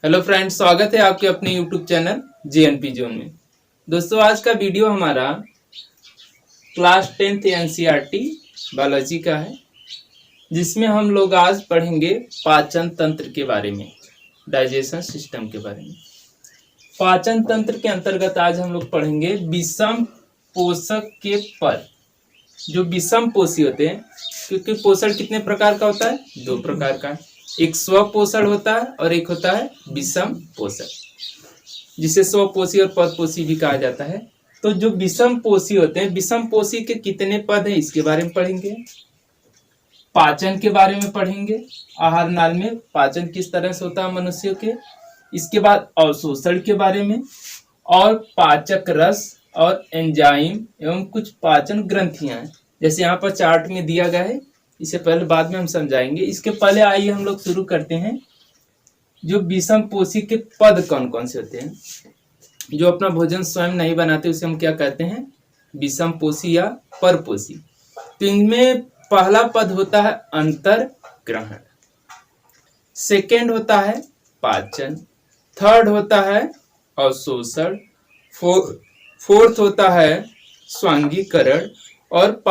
Hello friends, स्वागत है आपके अपने यूट्यूब चैनल जीएनपी जोन में। दोस्तों, आज का वीडियो हमारा क्लास 10th एनसीईआरटी बायोलॉजी का है, जिसमें हम लोग आज पढ़ेंगे पाचन तंत्र के बारे में, डाइजेशन सिस्टम के बारे में। पाचन तंत्र के अंतर्गत आज हम लोग पढ़ेंगे विषम पोषक के पद। जो विषम पोषी होते हैं, क्योंकि पोषण कितने प्रकार का होता है? दो प्रकार का। एक स्वपोषण होता है और एक होता है विषम पोषण, जिसे स्वपोषी और पदपोषी भी कहा जाता है। तो जो विषम पोषी होते हैं, विषम पोषी के कितने पद हैं इसके बारे में पढ़ेंगे। पाचन के बारे में पढ़ेंगे, आहार नाल में पाचन किस तरह से होता है मनुष्यों के। इसके बाद अवशोषण के बारे में, और पाचक रस और एंजाइम एवं कुछ पाचन ग्रंथियां हैं, जैसे यहाँ पर चार्ट में दिया गया है। इसे पहले बाद में हम समझाएंगे। इसके पहले आइए हम लोग शुरू करते हैं। जो विषम पोषी के पद कौन कौन से होते हैं? जो अपना भोजन स्वयं नहीं बनाते उसे हम क्या कहते हैं? विषम पोषी या परपोषी। तो इनमें पहला पद होता है अंतर्ग्रहण, सेकेंड होता है पाचन, थर्ड होता है अवशोषण, फोर्थ होता है स्वांगीकरण, और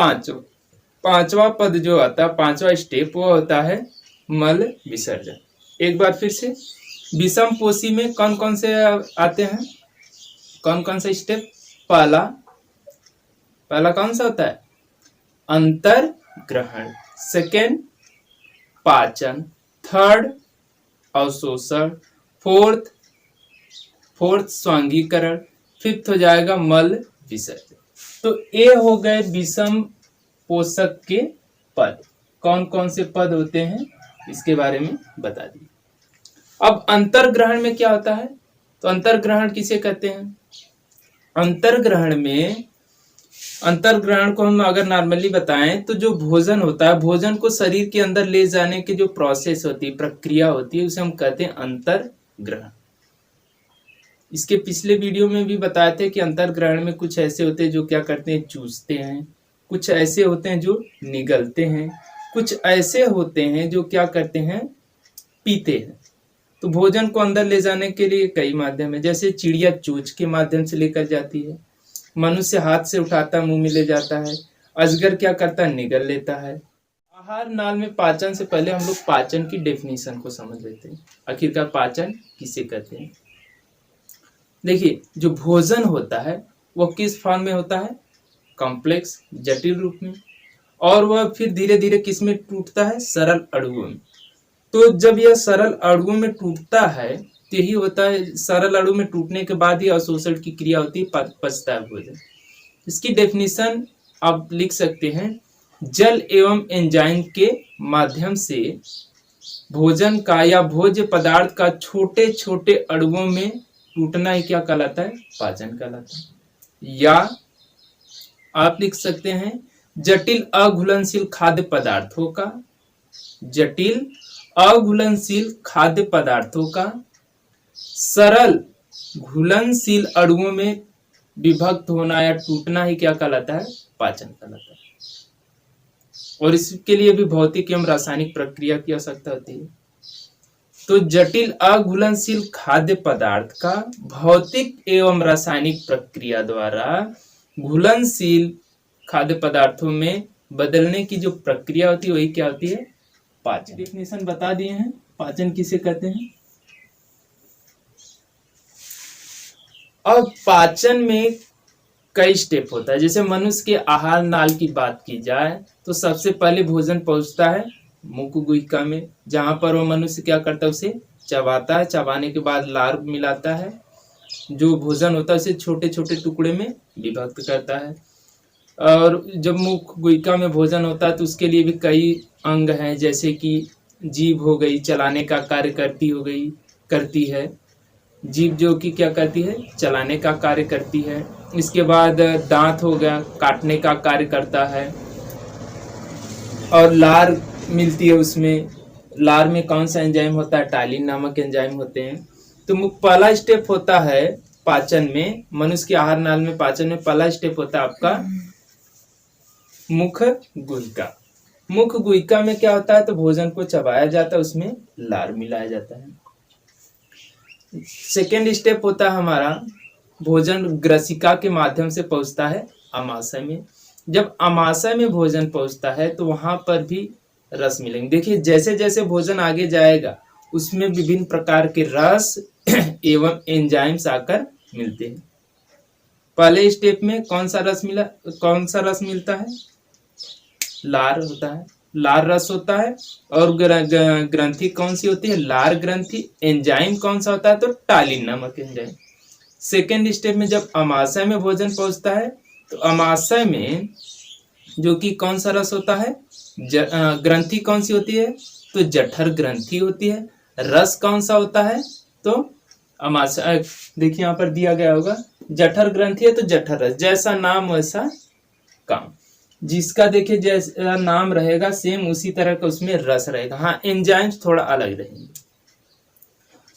पांचवा पद जो आता है, पांचवा स्टेप, वो होता है मल विसर्जन। एक बार फिर से, विषम पोषी में कौन कौन से आते हैं, कौन कौन से स्टेप? पहला कौन सा होता है? अंतर्ग्रहण, सेकेंड पाचन, थर्ड अवशोषण, फोर्थ स्वांगीकरण, फिफ्थ हो जाएगा मल विसर्जन। तो ये हो गए विषम पोषक के पद। कौन कौन से पद होते हैं इसके बारे में बता दिए। अब अंतर्ग्रहण में क्या होता है? तो अंतर्ग्रहण किसे कहते हैं? अंतर्ग्रहण को हम अगर नॉर्मली बताएं तो जो भोजन होता है, भोजन को शरीर के अंदर ले जाने की जो प्रोसेस होती है, प्रक्रिया होती है, उसे हम कहते हैं अंतर्ग्रहण। इसके पिछले वीडियो में भी बताए थे कि अंतर्ग्रहण में कुछ ऐसे होते हैं जो क्या करते हैं? चूसते हैं। कुछ ऐसे होते हैं जो निगलते हैं। कुछ ऐसे होते हैं जो क्या करते हैं? पीते हैं। तो भोजन को अंदर ले जाने के लिए कई माध्यम है, जैसे चिड़िया चोंच के माध्यम से लेकर जाती है, मनुष्य हाथ से उठाता मुंह में ले जाता है, अजगर क्या करता है? निगल लेता है। आहार नाल में पाचन से पहले हम लोग पाचन की डेफिनेशन को समझ लेते हैं। आखिरकार पाचन किसे कहते हैं? देखिए, जो भोजन होता है वो किस फॉर्म में होता है? कॉम्प्लेक्स, जटिल रूप में, और वह फिर धीरे धीरे किस में टूटता है? सरल अणुओं में। तो जब यह सरल अणुओं में टूटता है तो यही होता है, सरल अणु में टूटने के बाद ही अवशोषण की क्रिया होती है, पचता है भोजन। इसकी डेफिनेशन आप लिख सकते हैं, जल एवं एंजाइम के माध्यम से भोजन का या भोज्य पदार्थ का छोटे छोटे अणुओं में टूटना ही क्या कहलाता है? पाचन कहलाता है। या आप लिख सकते हैं, जटिल अघुलनशील खाद्य पदार्थों का, जटिल अघुलनशील खाद्य पदार्थों का सरल घुलनशील अणुओं में विभक्त होना या टूटना ही क्या कहलाता है? पाचन कहलाता है। और इसके लिए भी भौतिक एवं रासायनिक प्रक्रिया की आवश्यकता होती है। तो जटिल अघुलनशील खाद्य पदार्थ का भौतिक एवं रासायनिक प्रक्रिया द्वारा घुलनशील खाद्य पदार्थों में बदलने की जो प्रक्रिया होती है वही क्या होती है? पाचन। डेफिनेशन बता दिए हैं, पाचन किसे कहते हैं। अब पाचन में कई स्टेप होता है। जैसे मनुष्य के आहार नाल की बात की जाए तो सबसे पहले भोजन पहुंचता है मुख गुहिका में, जहां पर वो मनुष्य क्या करता है? उसे चबाता है। चबाने के बाद लार मिलाता है, जो भोजन होता है उसे छोटे छोटे टुकड़े में विभक्त करता है। और जब मुख गुहिका में भोजन होता है तो उसके लिए भी कई अंग हैं, जैसे कि जीभ हो गई, चलाने का कार्य करती है। जीभ जो कि क्या करती है? चलाने का कार्य करती है। इसके बाद दांत हो गया, काटने का कार्य करता है। और लार मिलती है उसमें। लार में कौन सा एंजाइम होता है? टाइलिन नामक एंजाइम होते हैं। तो पहला स्टेप होता है पाचन में, मनुष्य के आहार नाल में पाचन में पहला स्टेप होता है आपका मुख गुहिका। मुख गुहिका में क्या होता है? तो भोजन को चबाया जाता है, उसमें लार मिलाया जाता है। सेकेंड स्टेप होता है हमारा, भोजन ग्रसिका के माध्यम से पहुंचता है अमाशय में। जब अमाशय में भोजन पहुंचता है तो वहां पर भी रस मिलेंगे। देखिए जैसे जैसे भोजन आगे जाएगा उसमें विभिन्न प्रकार के रस एवं एंजाइम्स आकर मिलते हैं। पहले स्टेप में कौन सा रस मिलता है? लार होता है, लार रस होता है। और ग्रंथि कौन सी होती है? लार ग्रंथि। एंजाइम कौन सा होता है? तो टालिन नामक एंजाइम। सेकेंड स्टेप में जब अमाशय में भोजन पहुंचता है तो अमाशय में जो कि कौन सा रस होता है? ग्रंथि कौन सी होती है? तो जठर ग्रंथि होती है। रस कौन सा होता है? तो अमाशय, देखिए यहाँ पर दिया गया होगा, जठर ग्रंथि है तो जठर रस। जैसा नाम वैसा काम, जिसका देखिए जैसा नाम रहेगा सेम उसी तरह का उसमें रस रहेगा। हाँ, एंजाइम्स थोड़ा अलग रहेंगे।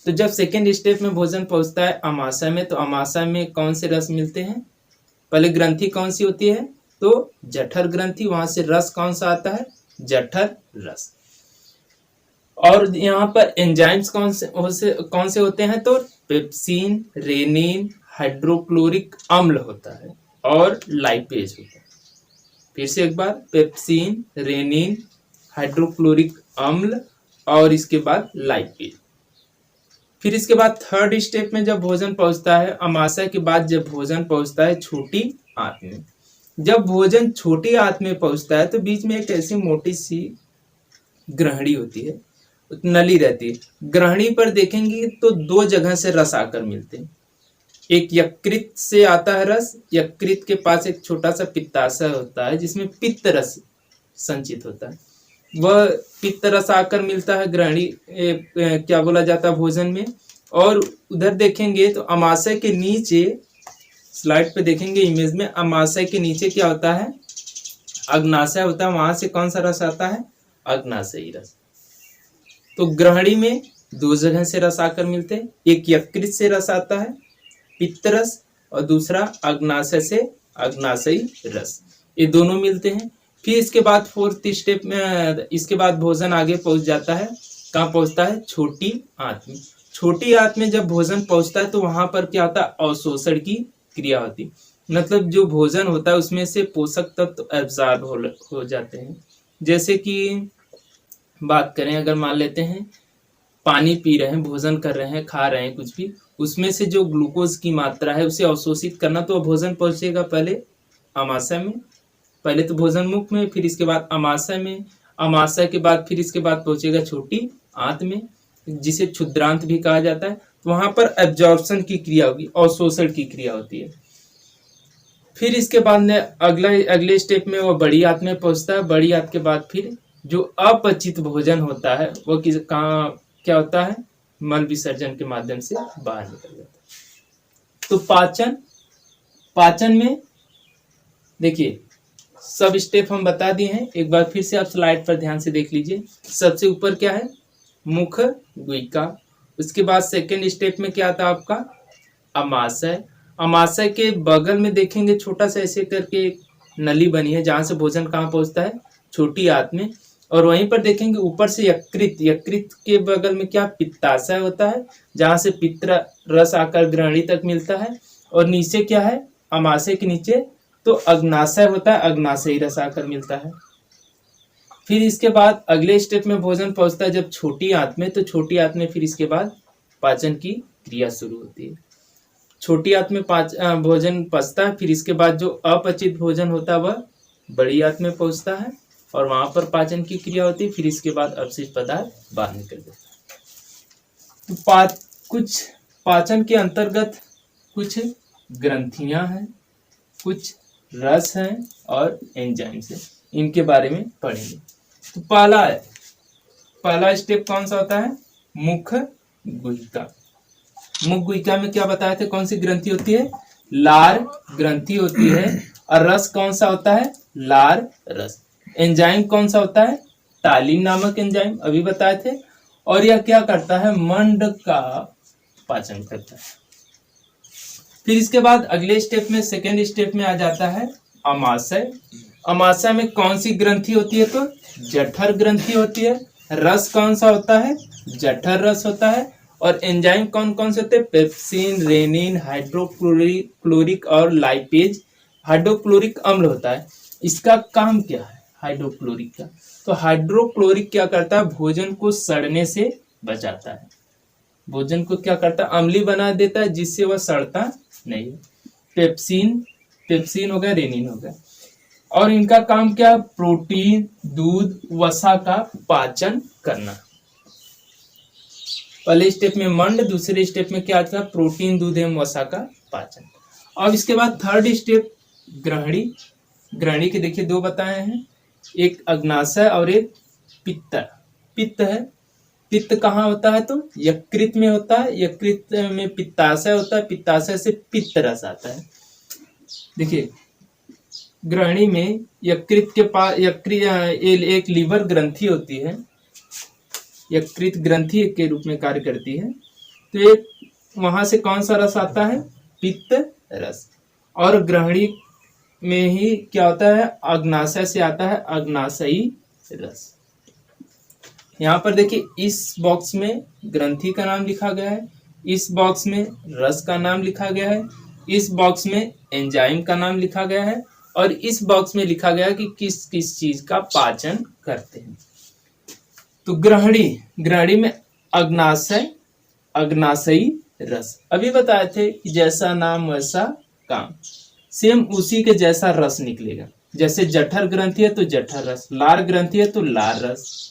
तो जब सेकेंड स्टेप में भोजन पहुंचता है अमाशय में तो अमाशय में कौन से रस मिलते हैं? पहले ग्रंथि कौन सी होती है? तो जठर ग्रंथि। वहां से रस कौन सा आता है? जठर रस। और यहाँ पर एंजाइम्स कौन से होते हैं? तो पेप्सिन, रेनिन, हाइड्रोक्लोरिक अम्ल होता है और लाइपेज होता है। फिर से एक बार, पेप्सिन, रेनिन, हाइड्रोक्लोरिक अम्ल और इसके बाद लाइपेज। फिर इसके बाद थर्ड स्टेप में जब भोजन पहुंचता है अमाशय के बाद, जब भोजन पहुंचता है छोटी आंत में। जब भोजन छोटी आंत में पहुंचता है तो बीच में एक ऐसी मोटी सी ग्रहणी होती है, नली रहती है। ग्रहणी पर देखेंगे तो दो जगह से रस आकर मिलते हैं। एक यकृत से आता है रस, यकृत के पास एक छोटा सा पित्ताशय होता है जिसमें पित्त रस संचित होता है। वह पित्त रस आकर मिलता है ग्रहणी क्या बोला जाता है भोजन में। और उधर देखेंगे तो अमाशय के नीचे, स्लाइड पे देखेंगे इमेज में, अमाशय के नीचे क्या होता है? अग्नाशय होता है। वहां से कौन सा रस आता है? अग्नाशयी रस। तो ग्रहणी में दो जगह से रस आकर मिलते हैं, एक यकृत से रस आता है पित्त रस, और दूसरा अग्नाशय से अग्नाशयी रस। ये दोनों मिलते हैं। फिर इसके बाद फोर्थ स्टेप में, इसके बाद भोजन आगे पहुंच जाता है। कहाँ पहुंचता है? छोटी आंत में। छोटी आंत में जब भोजन पहुंचता है तो वहां पर क्या होता है? अवशोषण की क्रिया होती है। मतलब जो भोजन होता है उसमें से पोषक तत्व एब्जॉर्ब हो जाते हैं। जैसे कि बात करें, अगर मान लेते हैं पानी पी रहे हैं, भोजन कर रहे हैं, खा रहे हैं कुछ भी, उसमें से जो ग्लूकोज की मात्रा है उसे अवशोषित करना, तो भोजन पहुंचेगा पहले अमाशय में, पहले तो भोजन मुख में, फिर इसके बाद अमाशय में, अमाशय के बाद फिर इसके बाद पहुंचेगा छोटी आंत में जिसे क्षुद्रांत भी कहा जाता है। तो वहां पर एब्जॉर्प्शन की क्रिया होगी, अवशोषण की क्रिया होती है। फिर इसके बाद अगले स्टेप में वो बड़ी आंत में पहुंचता है। बड़ी आंत के बाद फिर जो अपचित भोजन होता है वो कहाँ क्या होता है? मल विसर्जन के माध्यम से बाहर निकल जाता है। तो पाचन में देखिए सब स्टेप हम बता दिए हैं। एक बार फिर से आप स्लाइड पर ध्यान से देख लीजिए। सबसे ऊपर क्या है? मुख गुहिका। उसके बाद सेकेंड स्टेप में क्या आता है आपका? अमाशय। अमाशय के बगल में देखेंगे छोटा सा ऐसे करके एक नली बनी है जहां से भोजन कहाँ पहुंचता है? छोटी आंत में। और वहीं पर देखेंगे ऊपर से यकृत, यकृत के बगल में क्या? पित्ताशय होता है जहां से पित्त रस आकर ग्रहणी तक मिलता है। और नीचे क्या है? अमाशय के नीचे तो अग्नाशय होता है, अग्नाशयी रस आकर मिलता है। फिर इसके बाद अगले स्टेप में भोजन पहुंचता है जब छोटी आंत में, तो छोटी आंत में फिर इसके बाद पाचन की क्रिया शुरू होती है। छोटी आंत में भोजन पचता है। फिर इसके बाद जो अपचित भोजन होता है वह बड़ी आंत में पहुंचता है और वहां पर पाचन की क्रिया होती है। फिर इसके बाद अपशिष्ट पदार्थ बाहर निकल जाता है। तो कुछ पाचन के अंतर्गत कुछ ग्रंथियां हैं, कुछ रस हैं और एंजाइम्स हैं। इनके बारे में पढ़ेंगे। तो पहला स्टेप कौन सा होता है? मुख गुहिका। मुख गुहिका में क्या बताए थे? कौन सी ग्रंथि होती है? लार ग्रंथि होती है। और रस कौन सा होता है? लार रस। एंजाइम कौन सा होता है? टालिन नामक एंजाइम, अभी बताए थे। और यह क्या करता है? मंड का पाचन करता है। फिर इसके बाद अगले स्टेप में, सेकेंड स्टेप में आ जाता है अमाशय। अमाशय में कौन सी ग्रंथि होती है? तो जठर ग्रंथि होती है। रस कौन सा होता है? जठर रस होता है। और एंजाइम कौन कौन से होते हैं? पेप्सिन, रेनिन, हाइड्रोक्लोरिक और लाइपेज। हाइड्रोक्लोरिक अम्ल होता है, इसका काम क्या है हाइड्रोक्लोरिक का? तो हाइड्रोक्लोरिक क्या करता है? भोजन को सड़ने से बचाता है। भोजन को क्या करता है? अम्लीय बना देता है, जिससे वह सड़ता नहीं है। पेप्सिन हो गया, रेनिन हो गया। और इनका काम क्या? प्रोटीन, दूध, वसा का पाचन करना। पहले स्टेप में मंड, दूसरे स्टेप में क्या आता है? प्रोटीन, दूध एवं वसा का पाचन। अब इसके बाद थर्ड स्टेप ग्रहणी। ग्रहणी के देखिए दो बताए हैं, एक अग्नाशय और एक पित्त। पित्त है, पित्त कहाँ होता है? तो यकृत में होता है। यकृत में पित्ताशय होता है, पित्ताशय से पित्त रस आता है। देखिए ग्रहणी में यकृत के पास एक लीवर ग्रंथि होती है, यकृत ग्रंथि के रूप में कार्य करती है। तो एक वहां से कौन सा रस आता है? पित्त रस। और ग्रहणी में ही क्या होता है? अग्नाशय से आता है अग्नाशयी रस। यहाँ पर देखिए इस बॉक्स में ग्रंथि का नाम लिखा गया है, इस बॉक्स में रस का नाम लिखा गया है, इस बॉक्स में एंजाइम का नाम लिखा गया है, और इस बॉक्स में लिखा गया कि किस किस चीज का पाचन करते हैं। तो ग्रहणी में अग्नाशय, अग्नाशयी रस। अभी बताए थे कि जैसा नाम वैसा काम, सेम उसी के जैसा रस निकलेगा। जैसे जठर ग्रंथि है तो जठर रस, लार ग्रंथि है तो लार रस।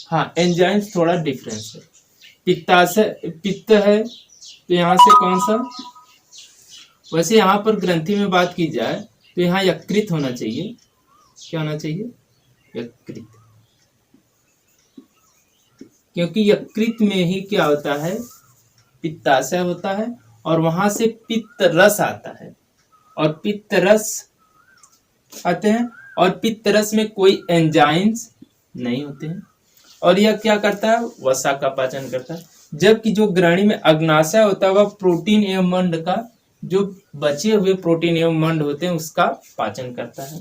हाँ, एंजाइम्स थोड़ा डिफरेंस है। पित्ताशय पित्त है तो यहाँ से कौन सा? वैसे यहाँ पर ग्रंथि में बात की जाए तो यहाँ यकृत होना चाहिए। क्या होना चाहिए? यकृत। क्योंकि यकृत में ही क्या होता है? पित्ताशय होता है और वहां से पित्त रस आता है, और पित्त रस आते हैं, और पित्त रस में कोई एंजाइम्स नहीं होते हैं, और यह क्या करता है? वसा का पाचन करता है। जबकि जो ग्रहणी में अग्नाशय होता है वह प्रोटीन एवं मंड का, जो बचे हुए प्रोटीन एवं मंड होते हैं उसका पाचन करता है।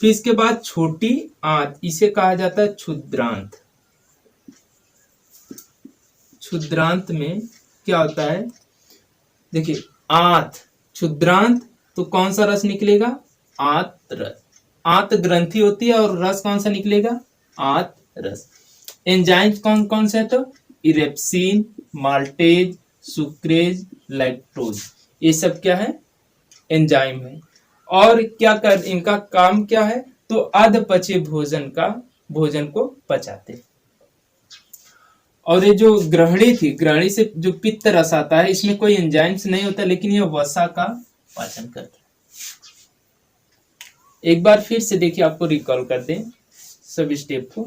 फिर इसके बाद छोटी आंत, इसे कहा जाता है क्षुद्रांत। क्षुद्रांत में क्या होता है? देखिए आंत, क्षुद्रांत, तो कौन सा रस निकलेगा? आंत रस। आंत ग्रंथि होती है और रस कौन सा निकलेगा? आंत रस। एंजाइम्स कौन कौन से है? तो इरेप्सिन, माल्टेज, सुक्रेज, लैक्टोज, ये सब क्या है? एंजाइम है। और क्या कर इनका काम क्या है? तो अधपचे भोजन को पचाते। और ये जो ग्रहणी थी, ग्रहणी से जो पित्त रस आता है, इसमें कोई एंजाइम्स नहीं होता, लेकिन यह वसा का पाचन करता है। एक बार फिर से देखिए, आपको रिकॉल कर दें सभी स्टेप को।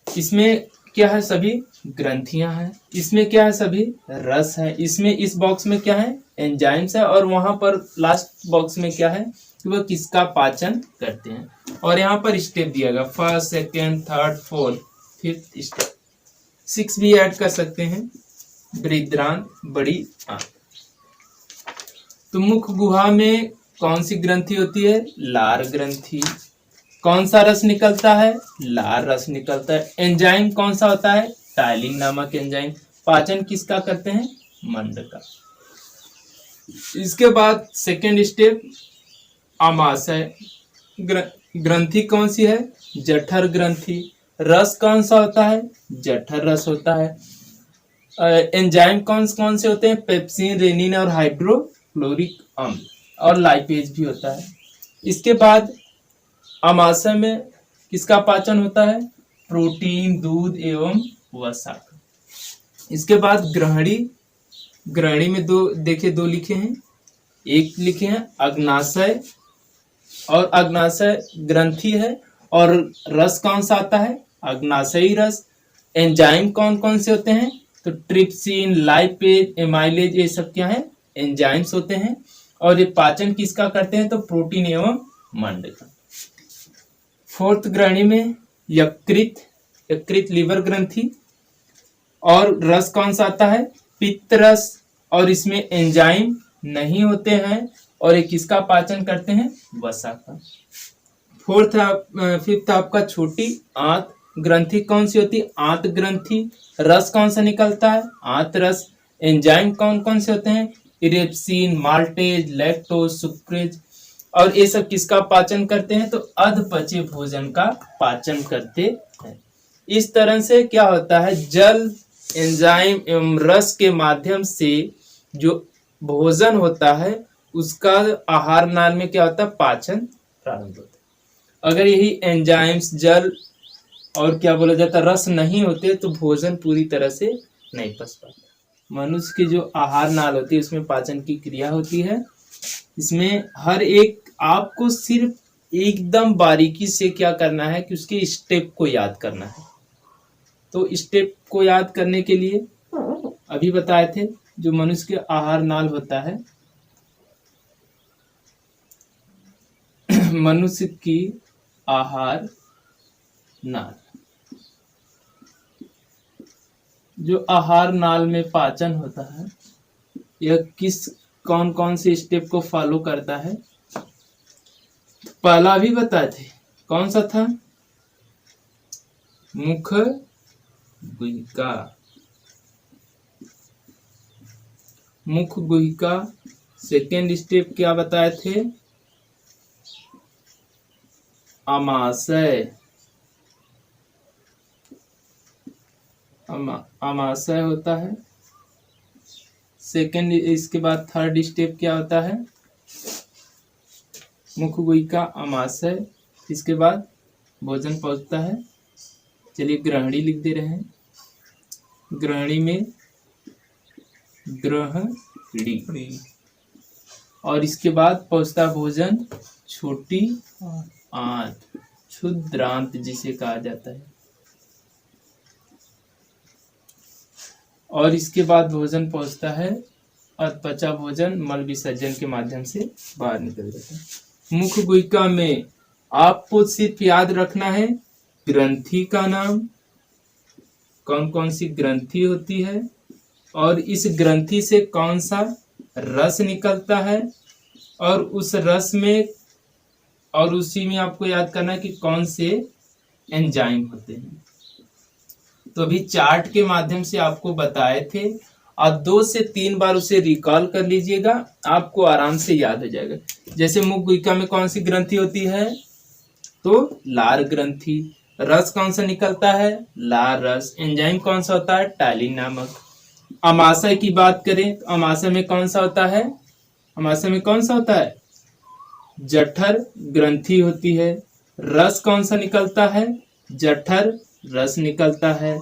इसमें क्या है? सभी ग्रंथियां हैं, इसमें क्या है? सभी रस है, इसमें इस बॉक्स में क्या है? एंजाइम्स है, और वहां पर लास्ट बॉक्स में क्या है? कि वह किसका पाचन करते हैं। और यहाँ पर स्टेप दिया गया, first, second, third, fourth, fifth step, 6 भी ऐड कर सकते हैं। बृहदांत, बड़ी आंत। तो मुख गुहा में कौन सी ग्रंथि होती है? लार ग्रंथि। कौन सा रस निकलता है? लार रस निकलता है। एंजाइम कौन सा होता है? टाइलिन नामक एंजाइम। पाचन किसका करते हैं? मंड का। इसके बाद सेकेंड स्टेप आमाशय। ग्रंथि कौन सी है? जठर ग्रंथि। रस कौन सा होता है? जठर रस होता है। एंजाइम कौन कौन से होते हैं? पेप्सिन, रेनिन और हाइड्रोक्लोरिक अम्ल, और लाइपेज भी होता है। इसके बाद आमाशय में किसका पाचन होता है? प्रोटीन, दूध एवं वसा। इसके बाद ग्रहणी में दो लिखे हैं। एक लिखे हैं अग्नाशय, और अग्नाशय ग्रंथि है, और रस कौन सा आता है? अग्नाशयी रस। एंजाइम कौन कौन से होते हैं? तो ट्रिप्सिन, लाइपेज, एमाइलेज, ये सब क्या है? एंजाइम्स होते हैं। और ये पाचन किसका करते हैं? तो प्रोटीन एवं मंड का। फोर्थ ग्रहणी में यकृत लीवर ग्रंथि, और रस कौन सा आता है? पित्त रस, और इसमें एंजाइम नहीं होते हैं, और ये किसका पाचन करते हैं? वसा का। फिफ्थ आपका छोटी आंत, ग्रंथि कौन सी होती है? आंत ग्रंथि। रस कौन सा निकलता है? आंत रस। एंजाइम कौन कौन से होते हैं? इरिप्सिन, माल्टेज, लैक्टोज, सुक्रेज। और ये सब किसका पाचन करते हैं? तो अधपचे भोजन का पाचन करते हैं। इस तरह से क्या होता है, जल, एंजाइम एवं रस के माध्यम से जो भोजन होता है उसका आहार नाल में क्या होता है? पाचन प्रारंभ होता है। अगर यही एंजाइम्स, जल और क्या बोला जाता है, रस नहीं होते तो भोजन पूरी तरह से नहीं पच पाता। मनुष्य की जो आहार नाल होती है उसमें पाचन की क्रिया होती है। इसमें हर एक आपको सिर्फ एकदम बारीकी से क्या करना है कि उसके स्टेप को याद करना है। तो स्टेप को याद करने के लिए अभी बताए थे, जो मनुष्य के आहार नाल होता है, मनुष्य की आहार नाल, जो आहार नाल में पाचन होता है यह कौन कौन से स्टेप को फॉलो करता है? पहला भी बताए थे, कौन सा था? मुख गुहिका। मुख गुहिका। सेकेंड स्टेप क्या बताए थे? आमाशय। आमाशय होता है सेकेंड। इसके बाद थर्ड स्टेप क्या होता है? मुख गुहिका, आमाशय। इसके बाद भोजन पहुंचता है। चलिए ग्रहणी लिख दे रहे हैं। ग्रहणी में ग्रहणी, और इसके बाद पहुंचता भोजन छोटी आंत, क्षुद्रांत जिसे कहा जाता है। और इसके बाद भोजन पहुंचता है, अधपचा भोजन मल विसर्जन के माध्यम से बाहर निकल जाता है। मुख गुहिका में आपको सिर्फ याद रखना है ग्रंथि का नाम, कौन कौन सी ग्रंथि होती है, और इस ग्रंथि से कौन सा रस निकलता है, और उस रस में और उसी में आपको याद करना है कि कौन से एंजाइम होते हैं। तो अभी चार्ट के माध्यम से आपको बताए थे, और 2 से 3 बार उसे रिकॉल कर लीजिएगा, आपको आराम से याद हो जाएगा। जैसे मुख गुहिका में कौन सी ग्रंथि होती है? तो लार ग्रंथि। रस कौन सा निकलता है? लार रस। एंजाइम कौन सा होता है? टालिन नामक। आमाशय की बात करें तो आमाशय में कौन सा होता है? आमाशय में कौन सा होता है? जठर ग्रंथि होती है। रस कौन सा निकलता है? जठर रस निकलता है।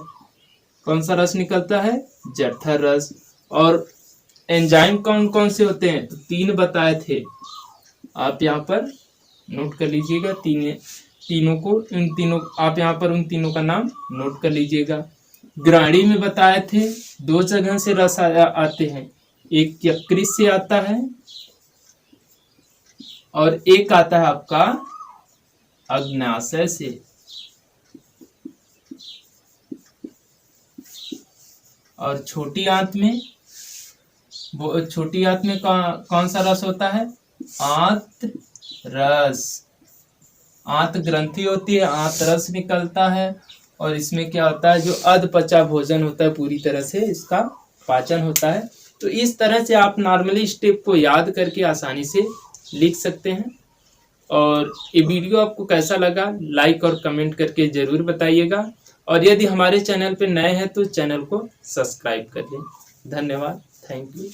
कौन सा रस निकलता है? जठर रस। और एंजाइम कौन कौन से होते हैं? तो 3 बताए थे, आप यहाँ पर नोट कर लीजिएगा। तीनों को, इन तीनों, आप यहाँ पर उन तीनों का नाम नोट कर लीजिएगा। ग्रहणी में बताए थे 2 जगह से रस आते हैं, एक यकृत से आता है और एक आता है आपका अग्न्याशय से। और छोटी आंत में कौन सा रस होता है? आंत रस। आंत ग्रंथि होती है, आंत रस निकलता है, और इसमें क्या होता है, जो अधपचा भोजन होता है पूरी तरह से इसका पाचन होता है। तो इस तरह से आप नॉर्मली स्टेप को याद करके आसानी से लिख सकते हैं। और ये वीडियो आपको कैसा लगा, लाइक और कमेंट करके जरूर बताइएगा, और यदि हमारे चैनल पर नए हैं तो चैनल को सब्सक्राइब कर लें। धन्यवाद। Thank you.